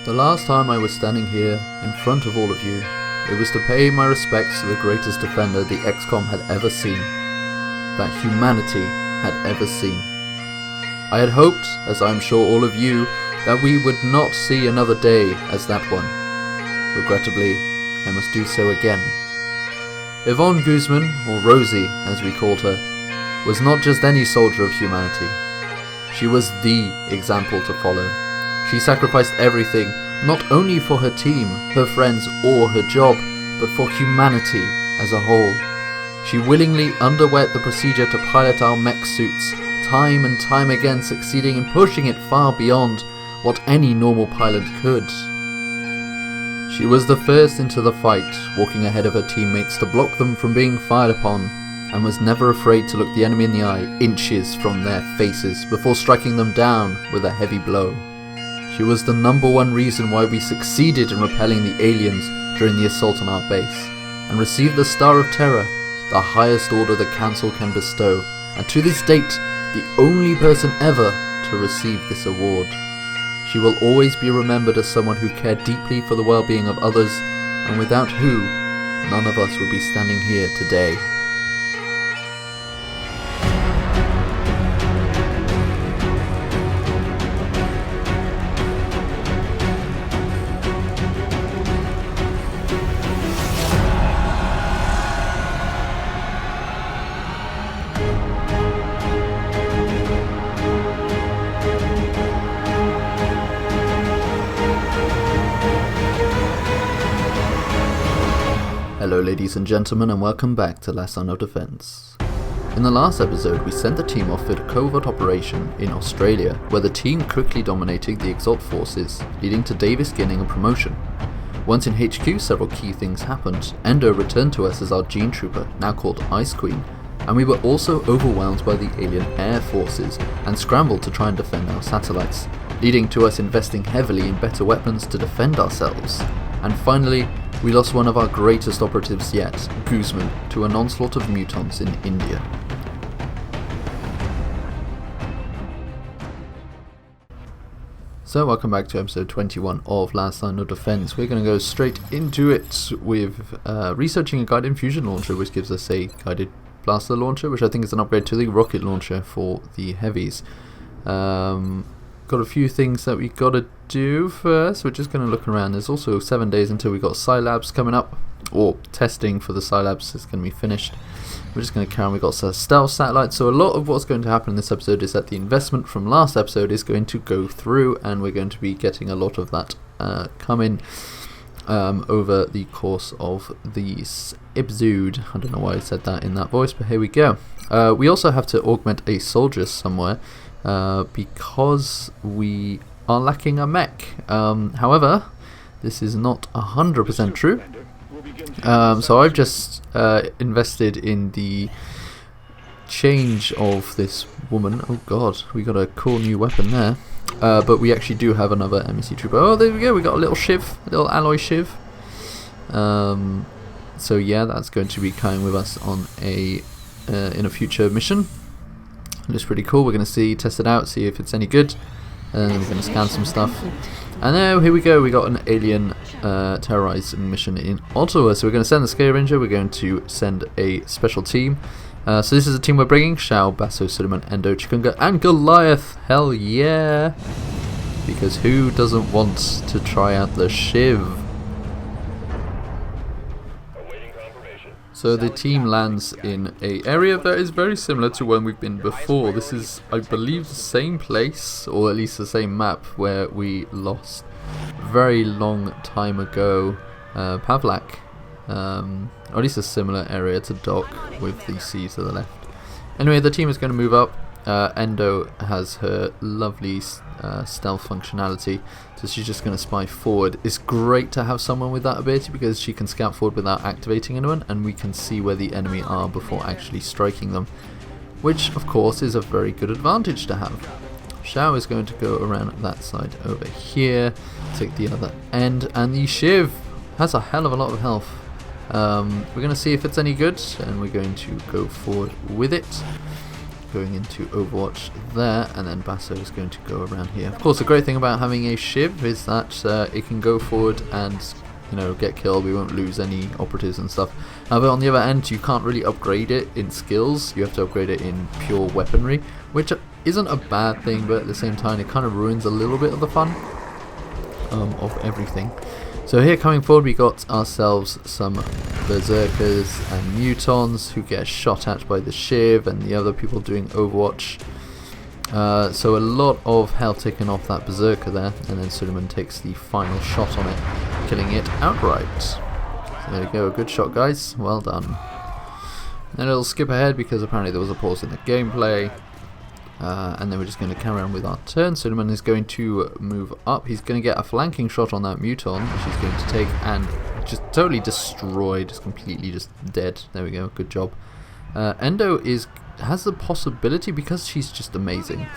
The last time I was standing here, in front of all of you, it was to pay my respects to the greatest defender the Xcom had ever seen, that humanity had ever seen. I had hoped, as I am sure all of you, that we would not see another day as that one. Regrettably, I must do so again. Yvonne Guzman, or Rosie as we called her, was not just any soldier of humanity. She was the example to follow. She sacrificed everything, not only for her team, her friends, or her job, but for humanity as a whole. She willingly underwent the procedure to pilot our mech suits, time and time again succeeding in pushing it far beyond what any normal pilot could. She was the first into the fight, walking ahead of her teammates to block them from being fired upon, and was never afraid to look the enemy in the eye inches from their faces before striking them down with a heavy blow. She was the #1 reason why we succeeded in repelling the aliens during the assault on our base, and received the Star of Terror, the highest order the Council can bestow, and to this date, the only person ever to receive this award. She will always be remembered as someone who cared deeply for the well-being of others, and without who, none of us would be standing here today. Hello ladies and gentlemen, and welcome back to Last Line of Defense. In the last episode we sent the team off at a covert operation in Australia, where the team quickly dominated the Exalt forces, leading to Davis gaining a promotion. Once in HQ, several key things happened. Endo returned to us as our Gene Trooper, now called Ice Queen, and we were also overwhelmed by the alien air forces and scrambled to try and defend our satellites, leading to us investing heavily in better weapons to defend ourselves. And finally, we lost one of our greatest operatives yet, Guzman, to an onslaught of mutons in India. So welcome back to episode 21 of Last Line of Defense. We're going to go straight into it with researching a guided fusion launcher, which gives us a guided blaster launcher, which I think is an upgrade to the rocket launcher for the heavies. Got a few things that we got to do first. We're just going to look around. There's also 7 days until we got Scilabs coming up, or testing for the Scilabs is going to be finished. We're just going to carry on. We got stealth satellites. So a lot of what's going to happen in this episode is that the investment from last episode is going to go through, and we're going to be getting a lot of that coming over the course of this episode. I don't know why I said that in that voice, but here we go. We also have to augment a soldier somewhere, because we are lacking a mech. However, this is not 100% true. So I've just invested in the change of this woman. Oh god, we got a cool new weapon there. But we actually do have another MEC trooper. Oh, there we go, we got a little shiv, a little alloy shiv. So yeah, that's going to be coming with us on a in a future mission. Looks pretty cool. We're going to test it out, see if it's any good, and then we're going to scan some stuff. And now here we go, we got an alien terrorized mission in Ottawa. So we're going to send the Scavenger, we're going to send a special team. So this is a team we're bringing: Shao, Basso, Suleiman, Endo, Chikunga, and Goliath. Hell yeah! Because who doesn't want to try out the Shiv? So the team lands in an area that is very similar to when we've been before. This is, I believe, the same place, or at least the same map, where we lost very long time ago Pavlak. Or at least a similar area to dock with the sea to the left. Anyway, the team is going to move up. Endo has her lovely stealth functionality, so she's just going to spy forward. It's great to have someone with that ability because she can scout forward without activating anyone, and we can see where the enemy are before actually striking them, which of course is a very good advantage to have. Shao is going to go around that side over here, take the other end, and the Shiv has a hell of a lot of health. We're going to see if it's any good, and we're going to go forward with it. going into Overwatch there, and then Basso is going to go around here. Of course, the great thing about having a Shiv is that it can go forward and, you know, get killed. We won't lose any operatives and stuff. However, on the other end, you can't really upgrade it in skills. You have to upgrade it in pure weaponry, which isn't a bad thing, but at the same time, it kind of ruins a little bit of the fun of everything. So here, coming forward, we got ourselves some Berserkers and Mutons who get shot at by the Shiv and the other people doing Overwatch. So a lot of health taken off that Berserker there, and then Suleiman takes the final shot on it, killing it outright. So there we go, good shot guys, well done. Then it'll skip ahead because apparently there was a pause in the gameplay. And then we're just going to carry on with our turn. Suleiman is going to move up. He's going to get a flanking shot on that Muton, which he's going to take and just totally destroy, just completely just dead. There we go, good job. Endo has the possibility, because she's just amazing,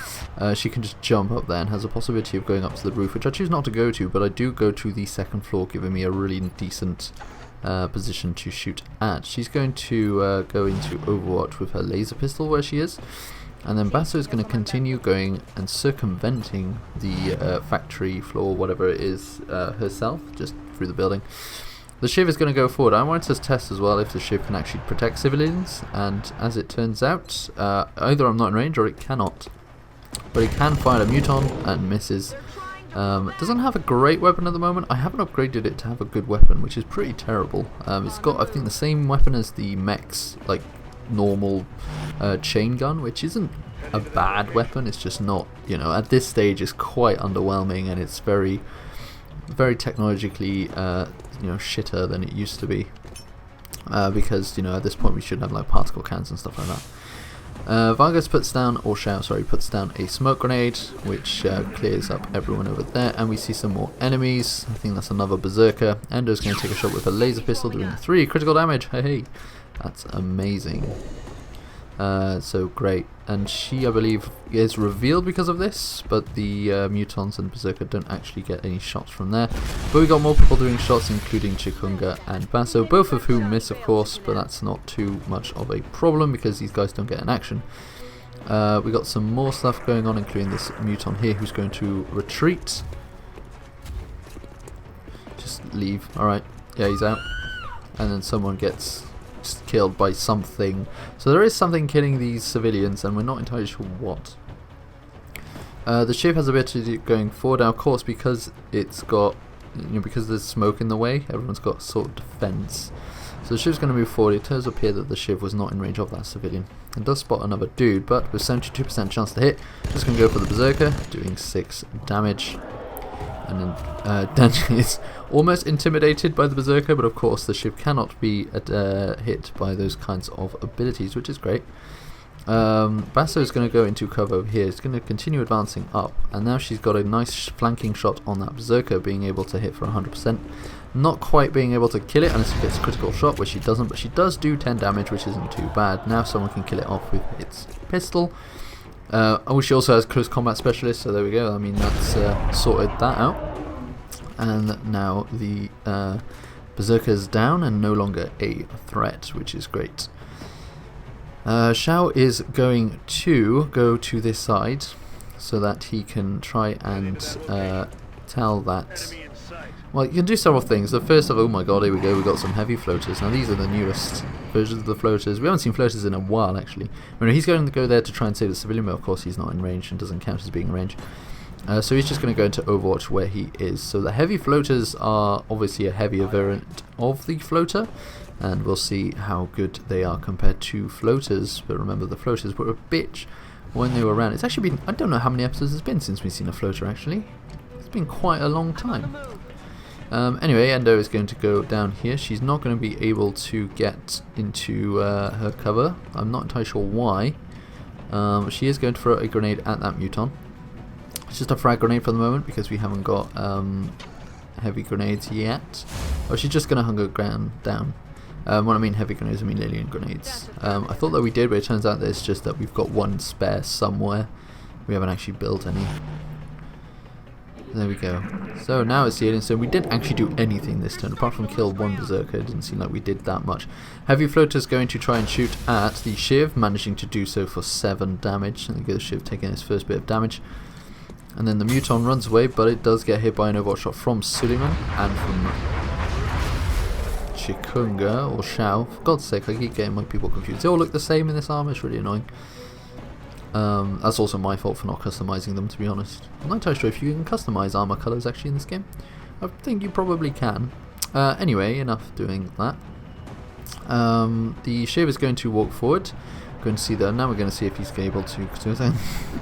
she can just jump up there and has a possibility of going up to the roof, which I choose not to go to, but I do go to the second floor, giving me a really decent position to shoot at. She's going to go into Overwatch with her laser pistol where she is. And then Basso is going to continue going and circumventing the factory floor, whatever it is, herself, just through the building. The Shiv is going to go forward. I wanted to test as well if the Shiv can actually protect civilians, and as it turns out, either I'm not in range or it cannot. But it can fire a Muton and misses. It doesn't have a great weapon at the moment. I haven't upgraded it to have a good weapon, which is pretty terrible. It's got, I think, the same weapon as the mech's, like, normal chain gun, which isn't a bad weapon. It's just not, you know, at this stage it's quite underwhelming, and it's very technologically you know, shitter than it used to be, because, you know, at this point we should have like particle cans and stuff like that. Vargas puts down a smoke grenade, which clears up everyone over there, and we see some more enemies. I think that's another Berserker. Endo's going to take a shot with a laser pistol, doing 3 critical damage. Hey, that's amazing. So great. And she, I believe, is revealed because of this, but the Mutons and Berserker don't actually get any shots from there. But we got more people doing shots, including Chikunga and Basso, both of whom miss, of course, but that's not too much of a problem because these guys don't get an action. We got some more stuff going on, including this Muton here who's going to retreat. Just leave. Alright, yeah, he's out. And then someone gets killed by something. So there is something killing these civilians, and we're not entirely sure what. The Shiv has a bit to do going forward now, of course, because it's got, you know, because there's smoke in the way. Everyone's got sort of defense. So the Shiv's going to move forward. It does appear that the Shiv was not in range of that civilian. It does spot another dude, but with 72% chance to hit, just going to go for the Berserker, doing 6 damage. And then Danji is almost intimidated by the Berserker, but of course the Shiv cannot be hit by those kinds of abilities, which is great. Basso is going to go into cover over here. It's going to continue advancing up, and now she's got a nice flanking shot on that Berserker, being able to hit for 100%. Not quite being able to kill it unless it gets a critical shot, which she doesn't, but she does do 10 damage, which isn't too bad. Now someone can kill it off with its pistol. Oh, she also has close combat specialist, so there we go. I mean, that's sorted that out. And now the Berserker's down and no longer a threat, which is great. Shao is going to go to this side so that he can try and tell that... Well, you can do several things. The first of, oh my god, here we go, we've got some heavy floaters. Now these are the newest versions of the floaters. We haven't seen floaters in a while, actually. I mean, he's going to go there to try and save the civilian, but of course he's not in range and doesn't count as being in range. So he's just going to go into Overwatch where he is. So the heavy floaters are obviously a heavier variant of the floater, and we'll see how good they are compared to floaters. But remember, the floaters were a bitch when they were around. It's actually been, I don't know how many episodes it's been since we've seen a floater, actually. It's been quite a long time. Anyway, Endo is going to go down here. She's not going to be able to get into her cover. I'm not entirely sure why. She is going to throw a grenade at that Muton. It's just a frag grenade for the moment because we haven't got heavy grenades yet. Oh, she's just going to hunger ground down. When I mean heavy grenades, I mean Lillian grenades. I thought that we did, but it turns out that it's just that we've got one spare somewhere. We haven't actually built any. There we go. So now it's the alien. So we didn't actually do anything this turn, apart from kill one berserker. It didn't seem like we did that much. Heavy floater's going to try and shoot at the Shiv, managing to do so for 7 damage. And the Shiv taking his first bit of damage. And then the Muton runs away, but it does get hit by an overwatch shot from Suleiman and from Chikunga or Shao. For God's sake, I keep getting my people confused. They all look the same in this armor. It's really annoying. That's also my fault for not customizing them, to be honest. I'm not entirely sure if you can customize armor colors actually in this game. I think you probably can. Anyway, enough doing that. The Shiv is going to walk forward. Going to see that. Now we're going to see if he's able to do anything.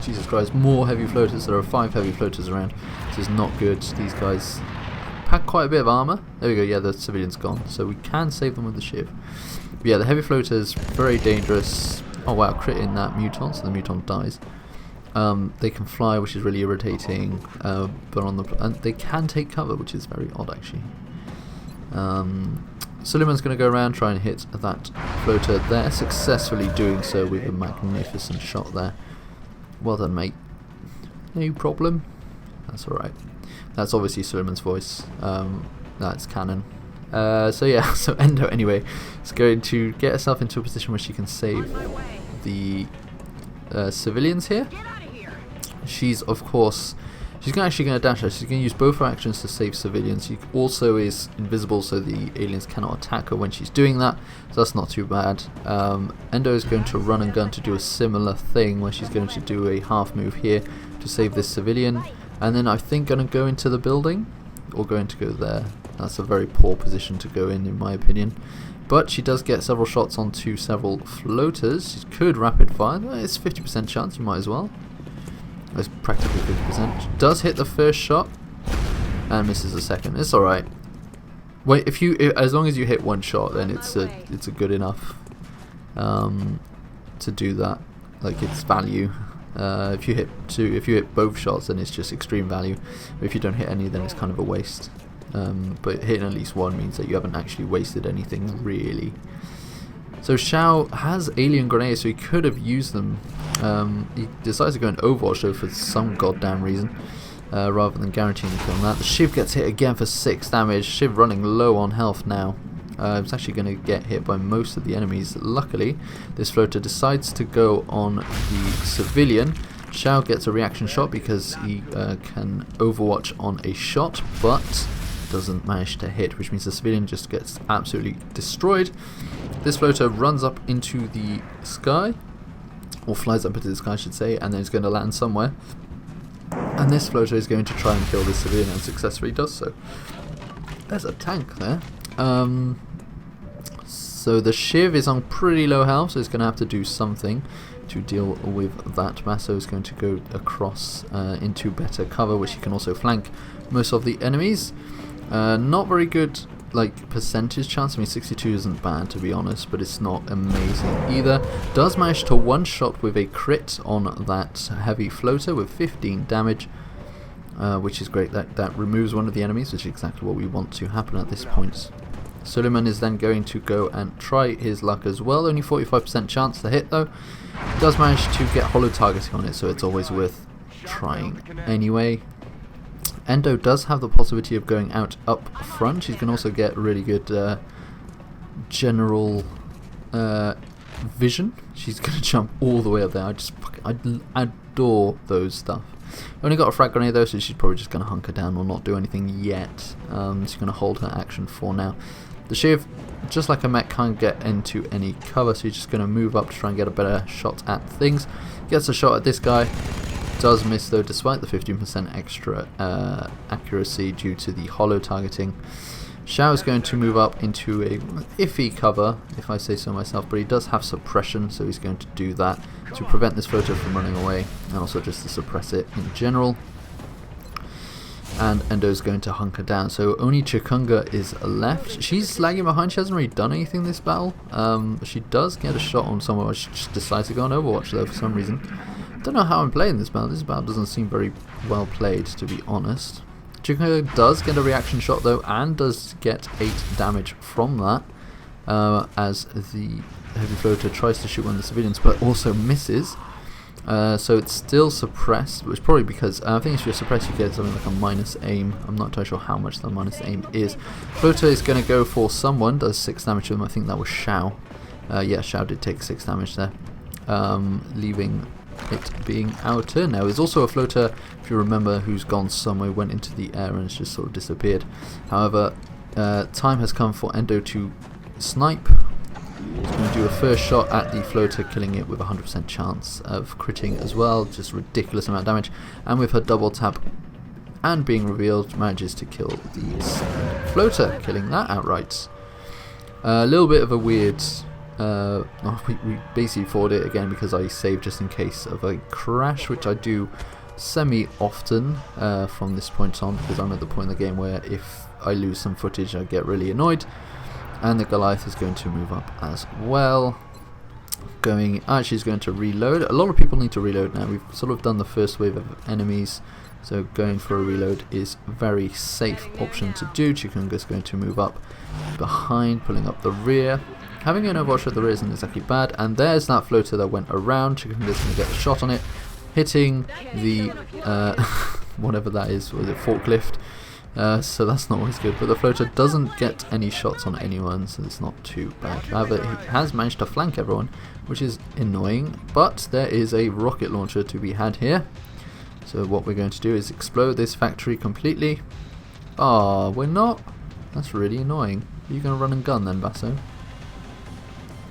Jesus Christ, more heavy floaters. There are 5 heavy floaters around. This is not good. These guys pack quite a bit of armor. There we go. Yeah, the civilian's gone. So we can save them with the Shiv. But yeah, the heavy floaters, very dangerous. Oh wow, critting that Muton, so the Muton dies. They can fly, which is really irritating, but and they can take cover, which is very odd actually. Suleiman's going to go around, try and hit that floater there, successfully doing so with a magnificent shot there. Well done, mate. No problem. That's alright. That's obviously Suleiman's voice. That's canon. So yeah, so Endo anyway is going to get herself into a position where she can save the civilians here. She's of course, she's actually going to dash her. She's going to use both her actions to save civilians. She also is invisible, so the aliens cannot attack her when she's doing that. So that's not too bad. Endo is going to run and gun to do a similar thing, where she's going to do a half move here to save this civilian, and then I think going to go into the building, or going to go there. That's a very poor position to go in my opinion. But she does get several shots onto several floaters. She could rapid fire. It's 50% chance, you might as well. It's practically 50%. She does hit the first shot and misses the second. It's alright. Wait, as long as you hit one shot, then it's a good enough to do that. Like, it's value. If you hit both shots, then it's just extreme value. But if you don't hit any, then it's kind of a waste. But hitting at least one means that you haven't actually wasted anything really. So Shao has alien grenades, so he could have used them. He decides to go in Overwatch though for some goddamn reason, rather than guaranteeing the kill on that. The Shiv gets hit again for 6 damage. Shiv running low on health now. It's actually going to get hit by most of the enemies. Luckily, this floater decides to go on the civilian. Shao gets a reaction shot because he can Overwatch on a shot, but doesn't manage to hit, which means the civilian just gets absolutely destroyed. This floater runs up into the sky, or flies up into the sky I should say, and then it's going to land somewhere. And this floater is going to try and kill this civilian and successfully does so. There's a tank there. So the Shiv is on pretty low health, so it's going to have to do something to deal with that. Masso is going to go across into better cover, which he can also flank most of the enemies. Not very good like percentage chance. I mean, 62 isn't bad to be honest, but it's not amazing either. Does manage to one shot with a crit on that heavy floater with 15 damage, which is great. That removes one of the enemies, which is exactly what we want to happen at this point. Suleiman is then going to go and try his luck as well. Only 45% chance to hit though. Does manage to get hollow targeting on it, so it's always worth trying anyway. Endo does have the possibility of going out up front. She's going to also get really good general vision. She's going to jump all the way up there. I adore those stuff. Only got a frag grenade though, so she's probably just going to hunker down or not do anything yet. She's going to hold her action for now. The Shiv, just like a mech, can't get into any cover, so he's just going to move up to try and get a better shot at things. Gets a shot at this guy. Does miss though, despite the 15% extra accuracy due to the hollow targeting. Shao is going to move up into a iffy cover, if I say so myself, but he does have suppression, so he's going to do that to prevent this floater from running away, and also just to suppress it in general. And Endo's going to hunker down, so only Chikunga is left. She's lagging behind. She hasn't really done anything this battle. She does get a shot on someone. She just decides to go on Overwatch though for some reason. Don't know how I'm playing this battle. This battle doesn't seem very well played, to be honest. Chikunga does get a reaction shot though, and does get 8 damage from that, as the heavy floater tries to shoot one of the civilians, but also misses. So it's still suppressed, which is probably because I think if you're suppressed you get something like a minus aim. I'm not entirely sure how much the minus aim is. Floater is going to go for someone, does 6 damage to them. I think that was Xiao. Yeah, Xiao did take 6 damage there, leaving it being our turn now. There's also a floater, if you remember, who's gone somewhere, went into the air and has just sort of disappeared. However, time has come for Endo to snipe. He's going to do a first shot at the floater, killing it with a 100% chance of critting as well, just ridiculous amount of damage. And with her double tap and being revealed, manages to kill the floater, killing that outright. A little bit of a weird... we basically fought it again because I saved just in case of a crash, which I do semi-often from this point on, because I'm at the point in the game where if I lose some footage I get really annoyed. And the Goliath is going to move up as well. Actually is going to reload. A lot of people need to reload now. We've sort of done the first wave of enemies, so going for a reload is a very safe option to do. Chikunga's going to move up behind, pulling up the rear. Having an Overwatch at the rear isn't exactly bad, and there's that floater that went around. Chikunga's going to get a shot on it, hitting the whatever that is, was it forklift? So that's not always good, but the floater doesn't get any shots on anyone, so it's not too bad. However, he has managed to flank everyone, which is annoying, but there is a rocket launcher to be had here. So what we're going to do is explode this factory completely. Ah, we're not? That's really annoying. Are you going to run and gun then, Basso?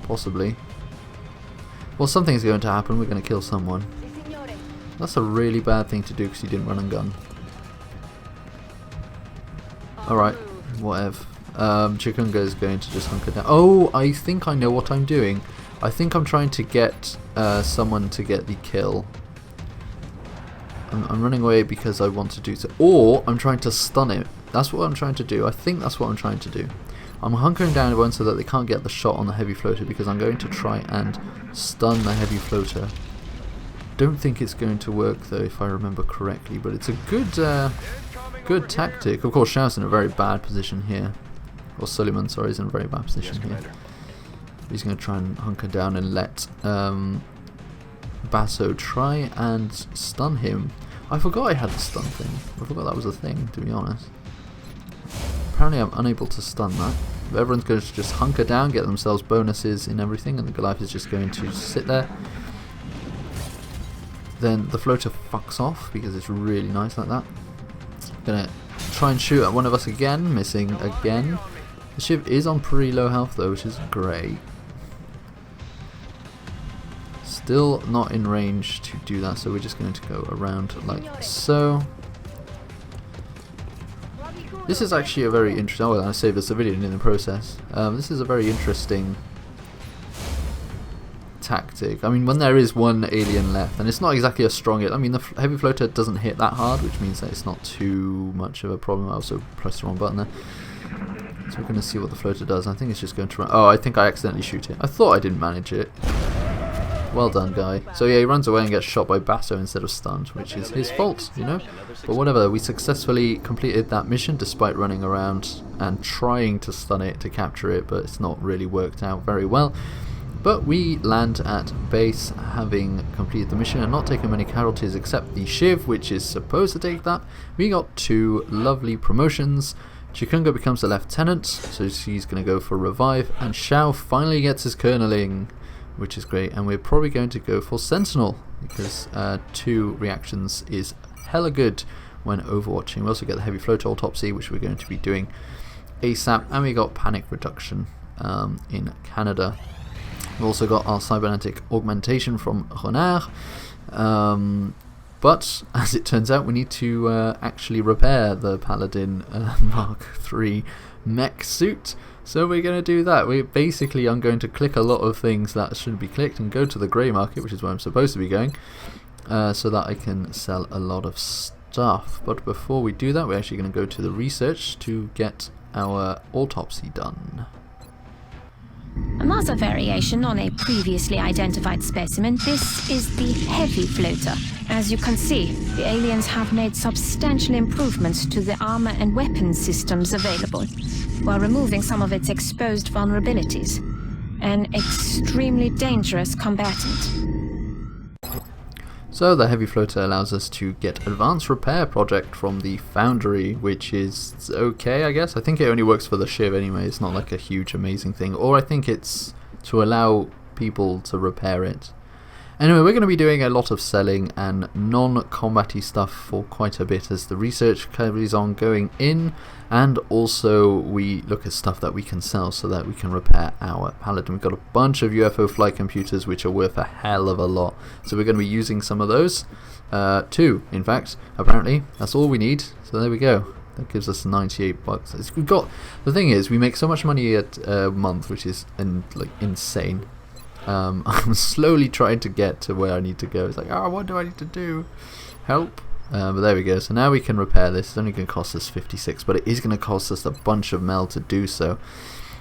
Possibly. Well, something's going to happen. We're going to kill someone. That's a really bad thing to do because you didn't run and gun. Alright, whatever. Chikunga is going to just hunker down. Oh, I think I know what I'm doing. I think I'm trying to get someone to get the kill. I'm running away because I want to do so. Or I'm trying to stun it. That's what I'm trying to do. I think that's what I'm trying to do. I'm hunkering down everyone so that they can't get the shot on the heavy floater, because I'm going to try and stun the heavy floater. Don't think it's going to work though, if I remember correctly, but it's a good tactic. Of course, Xiao's in a very bad position here. Or Suleiman, sorry, is in a very bad position here. He's going to try and hunker down and let Basso try and stun him. I forgot I had the stun thing. I forgot that was a thing, to be honest. Apparently I'm unable to stun that. But everyone's going to just hunker down, get themselves bonuses in everything, and the Goliath is just going to sit there. Then the floater fucks off because it's really nice like that. Gonna try and shoot at one of us again, missing again. The ship is on pretty low health though, which is great. Still not in range to do that, so we're just going to go around like so. This is actually a very interesting... Oh, I saved the civilian in the process. This is a very interesting tactic. I mean, when there is one alien left, and it's not exactly a strong hit. I mean, the heavy floater doesn't hit that hard, which means that it's not too much of a problem. I also pressed the wrong button there. So we're going to see what the floater does. I think it's just going to run... Oh, I think I accidentally shoot it. I thought I didn't manage it. Well done, guy. So yeah, he runs away and gets shot by Basso instead of stunned, which is his fault, you know? But whatever, we successfully completed that mission despite running around and trying to stun it to capture it, but it's not really worked out very well. But we land at base having completed the mission and not taken many casualties except the Shiv, which is supposed to take that. We got 2 lovely promotions. Chikunga becomes a lieutenant, so she's going to go for revive, and Xiao finally gets his colonelling, which is great, and we're probably going to go for Sentinel, because 2 reactions is hella good when overwatching. We also get the heavy floater autopsy, which we're going to be doing ASAP, and we got panic reduction in Canada. We've also got our cybernetic augmentation from Renard, but as it turns out we need to actually repair the Paladin Mark III mech suit. So we're going to do that. I'm going to click a lot of things that shouldn't be clicked and go to the grey market, which is where I'm supposed to be going, so that I can sell a lot of stuff. But before we do that, we're actually going to go to the research to get our autopsy done. Another variation on a previously identified specimen, this is the heavy floater. As you can see, the aliens have made substantial improvements to the armor and weapons systems available, while removing some of its exposed vulnerabilities. An extremely dangerous combatant. So the heavy floater allows us to get advanced repair project from the foundry, which is okay, I guess. I think it only works for the shiv anyway. It's not like a huge amazing thing, or I think it's to allow people to repair it. Anyway, we're going to be doing a lot of selling and non-combat-y stuff for quite a bit as the research carries on going in, and also we look at stuff that we can sell so that we can repair our paladin. We've got a bunch of UFO flight computers which are worth a hell of a lot, so we're going to be using some of those. 2, in fact, apparently. That's all we need, so there we go. That gives us 98 bucks. We've got, the thing is, we make so much money a month, which is insane. I'm slowly trying to get to where I need to go. It's like, what do I need to do? Help. But there we go. So now we can repair this. It's only going to cost us 56, but it is going to cost us a bunch of mel to do so.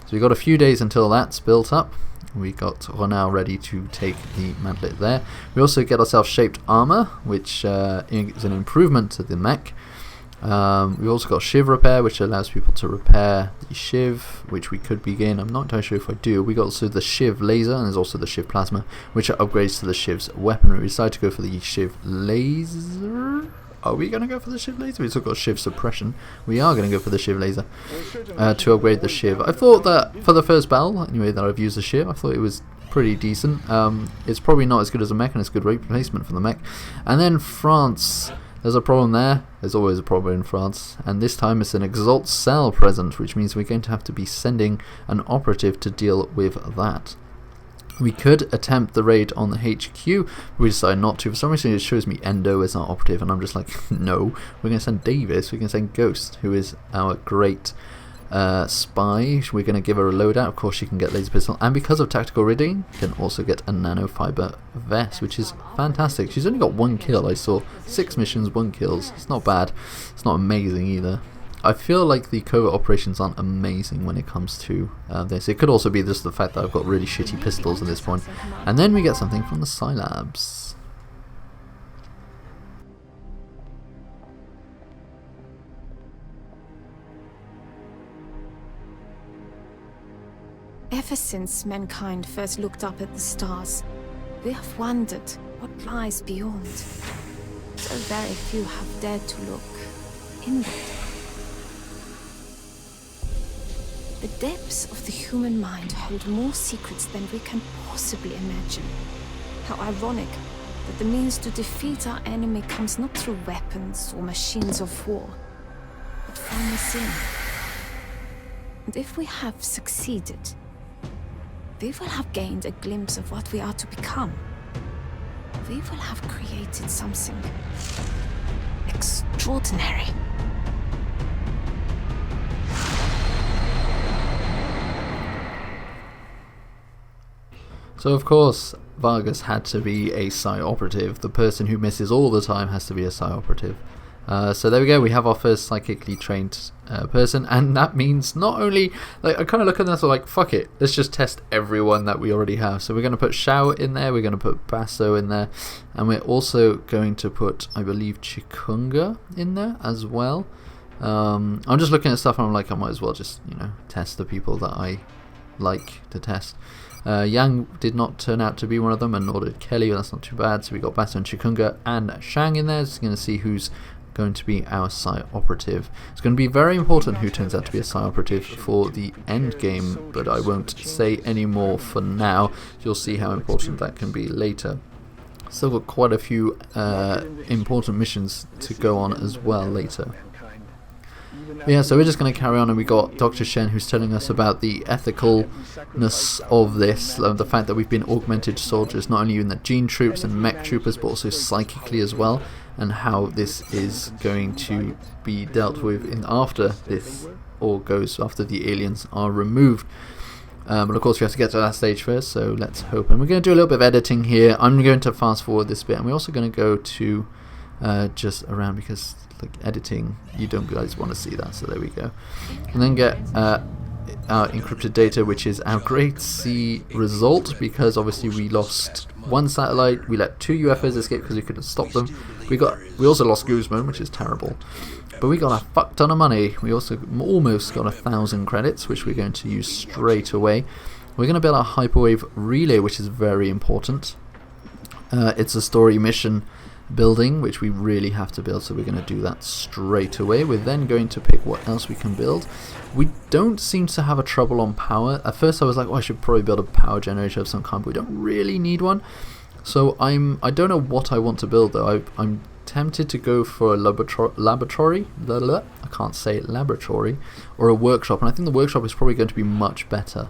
So we've got a few days until that's built up. We're now ready to take the mantlet there. We also get ourselves shaped armor, which is an improvement to the mech. We've also got shiv repair, which allows people to repair the shiv, which we could begin. I'm not entirely sure if I do. We got also the shiv laser, and there's also the shiv plasma, which are upgrades to the shiv's weaponry. We decided to go for the shiv laser. Are we going to go for the shiv laser? We've still got shiv suppression. We are going to go for the shiv laser to upgrade the shiv. I thought that for the first battle, anyway, that I've used the shiv, I thought it was pretty decent. It's probably not as good as a mech, and it's a good replacement for the mech. And then France. There's a problem there. There's always a problem in France, and this time it's an Exalt cell present, which means we're going to have to be sending an operative to deal with that. We could attempt the raid on the HQ, but we decided not to. For some reason it shows me Endo as our operative, and I'm just like, no, we're going to send Davis, we're going to send Ghost, who is our great spy. We're going to give her a loadout. Of course she can get laser pistol, and because of tactical rigging can also get a nanofiber vest, which is fantastic. She's only got 1 kill. I saw 6 missions, 1 kills. It's not bad. It's not amazing either. I feel like the covert operations aren't amazing when it comes to this. It could also be just the fact that I've got really shitty pistols at this point. And then we get something from the Scilabs. Ever since mankind first looked up at the stars, we have wondered what lies beyond. So very few have dared to look inward. The depths of the human mind hold more secrets than we can possibly imagine. How ironic that the means to defeat our enemy comes not through weapons or machines of war, but from within. And if we have succeeded, we will have gained a glimpse of what we are to become. We will have created something extraordinary. So of course Vargas had to be a psi operative. The person who misses all the time has to be a psi operative. So there we go, we have our first psychically trained person, and that means not only, like, I kind of look at this like, fuck it, let's just test everyone that we already have. So we're going to put Shao in there, we're going to put Basso in there, and we're also going to put, I believe, Chikunga in there as well. I'm just looking at stuff and I'm like, I might as well just, test the people that I like to test. Yang did not turn out to be one of them, and nor did Kelly, but that's not too bad. So we got Basso and Chikunga and Shang in there. Just going to see who's going to be our psi operative. It's going to be very important who turns out to be a psi operative for the end game, but I won't say any more for now. You'll see how important that can be later. Still got quite a few important missions to go on as well later. But yeah, so we're just going to carry on, and we got Dr. Shen, who's telling us about the ethicalness of this, the fact that we've been augmented soldiers, not only in the gene troops and mech troopers, but also psychically as well, and how this is going to be dealt with after this all goes, after the aliens are removed. But of course we have to get to that stage first, so let's hope. And we're going to do a little bit of editing here. I'm going to fast forward this bit, and we're also going to go to just around, because like editing, you don't guys want to see that, so there we go. And then get our encrypted data, which is our grade C result, because obviously we lost 1 satellite, we let 2 UFOs escape because we couldn't stop them. We also lost Guzman, which is terrible, but we got a fuck ton of money. We also almost got 1,000 credits, which we're going to use straight away. We're going to build our hyperwave relay, which is very important. It's a story mission, building, which we really have to build, so we're going to do that straight away. We're then going to pick what else we can build. We don't seem to have a trouble on power. At first I was like, oh, I should probably build a power generator of some kind, but we don't really need one. So I don't know what I want to build though. I'm tempted to go for a laboratory, I can't say it, laboratory, or a workshop, and I think the workshop is probably going to be much better.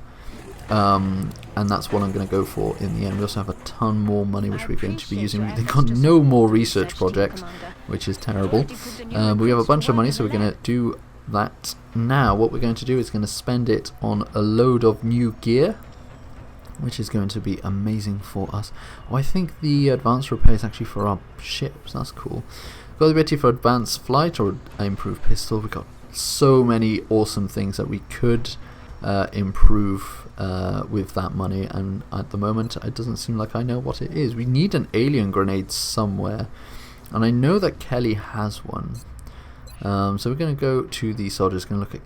And that's what I'm going to go for in the end. We also have a ton more money which we're going to be using. We've got no more research projects, which is terrible. But we have a bunch of money, so we're going to do that now. What we're going to do is going to spend it on a load of new gear, which is going to be amazing for us. Oh, I think the advanced repair is actually for our ships. That's cool. Got the ability for advanced flight or improved pistol. We've got so many awesome things that we could improve with that money, and at the moment it doesn't seem like I know what it is. We need an alien grenade somewhere, and I know that Kelly has one. So we're going to go to the soldiers, going to look at,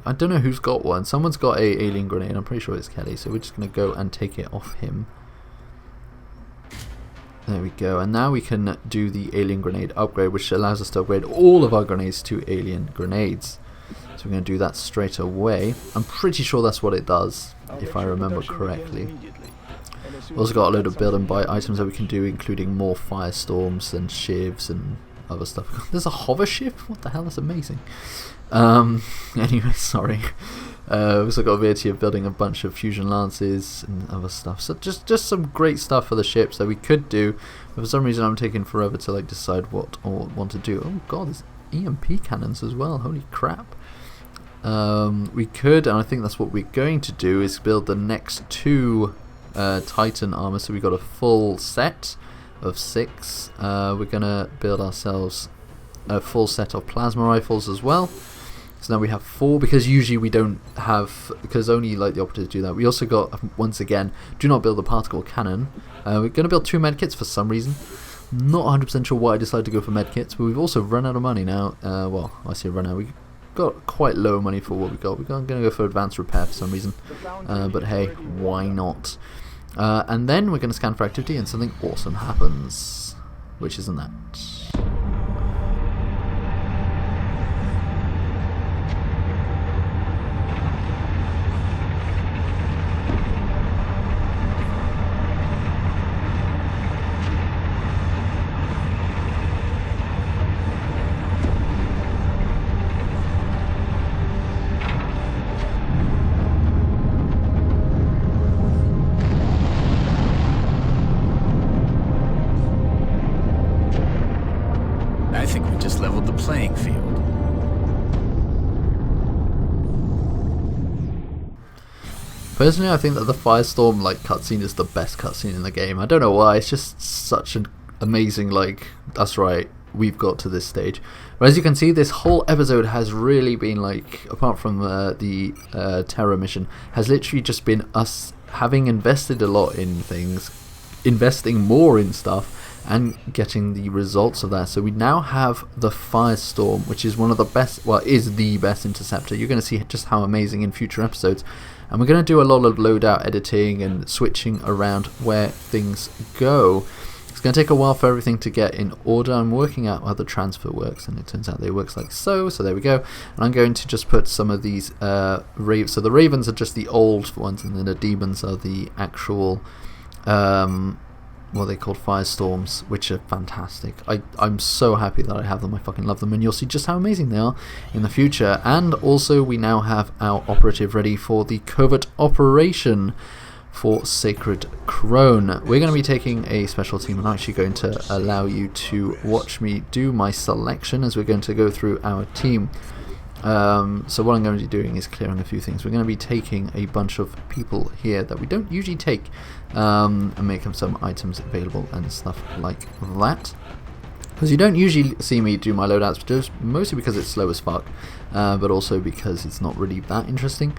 I don't know who's got one. Someone's got a alien grenade. I'm pretty sure it's Kelly, so we're just going to go and take it off him. There we go, and now we can do the alien grenade upgrade, which allows us to upgrade all of our grenades to alien grenades. So we're going to do that straight away. I'm pretty sure that's what it does, if I remember correctly. We've also got a load of build and buy items that we can do, including more firestorms and shivs and other stuff. There's a hover shiv? What the hell? That's amazing. Anyway, sorry. We've also got a ability of building a bunch of fusion lances and other stuff. So just some great stuff for the ships that we could do. But for some reason I'm taking forever to like decide what I want to do. Oh god, there's EMP cannons as well. Holy crap. We could, and I think that's what we're going to do, is build the next two Titan armor. So we've got a full set of 6. We're going to build ourselves a full set of plasma rifles as well. So now we have 4, because usually we don't have, because only like the operatives do that. We also got, once again, do not build a particle cannon. We're going to build 2 medkits for some reason. Not 100% sure why I decided to go for medkits, but we've also run out of money now. Well, I say run out. We got quite low money for what we got. We're going to go for advanced repair for some reason. But hey, why not? And then we're going to scan for activity, and something awesome happens, which isn't that. I think we just leveled the playing field. Personally, I think that the Firestorm like cutscene is the best cutscene in the game. I don't know why, it's just such an amazing, like, that's right, we've got to this stage. But as you can see, this whole episode has really been like, apart from the Terror mission, has literally just been us having invested a lot in things, investing more in stuff, and getting the results of that. So we now have the Firestorm, which is one of the best, well, is the best interceptor. You're going to see just how amazing in future episodes. And we're going to do a lot of loadout editing and switching around where things go. It's going to take a while for everything to get in order. I'm working out how the transfer works, and it turns out it works like so. So there we go. And I'm going to just put some of these ravens. So the ravens are just the old ones, and then the demons are the actual what they called firestorms, which are fantastic. I'm so happy that I have them. I fucking love them, and you'll see just how amazing they are in the future. And also we now have our operative ready for the covert operation for Sacred Crone. We're going to be taking a special team, and I'm actually going to allow you to watch me do my selection as we're going to go through our team. So what I'm going to be doing is clearing a few things. We're going to be taking a bunch of people here that we don't usually take, and making some items available and stuff like that. Because you don't usually see me do my loadouts, just mostly because it's slow as fuck, but also because it's not really that interesting.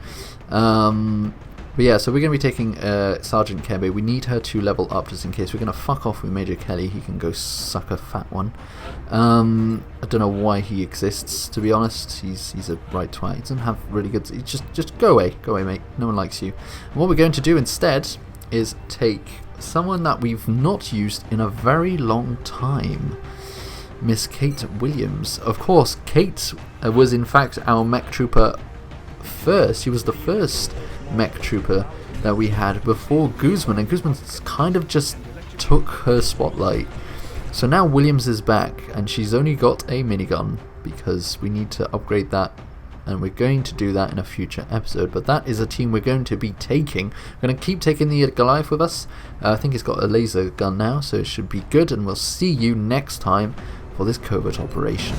But yeah, so we're going to be taking Sergeant Kebe. We need her to level up just in case. We're going to fuck off with Major Kelly. He can go suck a fat one. I don't know why he exists, to be honest. He's a right twat. He doesn't have really good... Just go away. Go away, mate. No one likes you. And what we're going to do instead is take someone that we've not used in a very long time. Miss Kate Williams. Of course, Kate was in fact our mech trooper first. She was the first mech trooper that we had before Guzman, and Guzman kind of just took her spotlight. So now Williams is back, and she's only got a minigun because we need to upgrade that, and we're going to do that in a future episode. But that is a team we're going to be taking. We're going to keep taking the Goliath with us. I think it's got a laser gun now, so it should be good, and we'll see you next time for this covert operation.